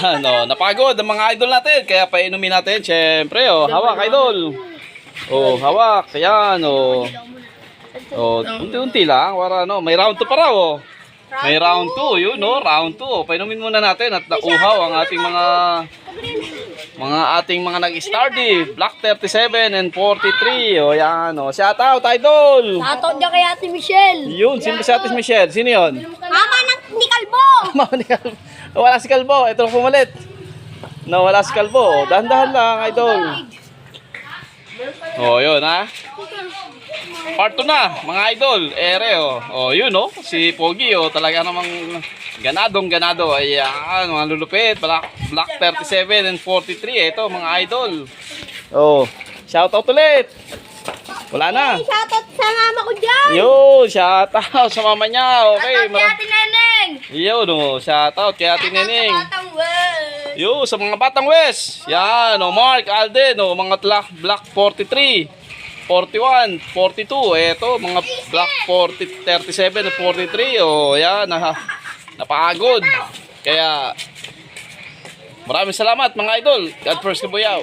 Yan, napagod ang mga idol natin. Kaya painumin natin, syempre, hawak, idol. Hawak, yan, unti-unti lang, para, may round 2 pa raw, May round 2, yun, round 2. Painumin muna natin at nauhaw ang ating mga nag-stardy. Black 37 and 43, yan, shout out, idol. Shoutout dyan kay Ate Michelle. Yun, sino si Ate Michelle? Sino yun? Mama ni Kalbo. Mama ni Kalbo. Wala si Kalbo. Ito na pumalit. Nawala si Kalbo. Dahan-dahan lang, idol. Yun, ha. Part 2 na, mga idol. Ere, yun, si Pogi, talaga namang ganado. Ayan, mga lulupit. Black 37 and 43. Ito, mga idol. Shoutout ulit. Wala na. Shoutout sa mama ko dyan. Yo, shoutout sa mama niya. Okay, Shoutout kay Ate Neneng. Yo, shoutout kay Ate Neneng. Batang West. Yo, sa mga Batang West. Yan, Mark, Alden, mga Black 43, 41, 42. Eto, mga Black 37 at 43. Yan, napagod. Kaya, maraming salamat mga idol. God first, Kabuyaw.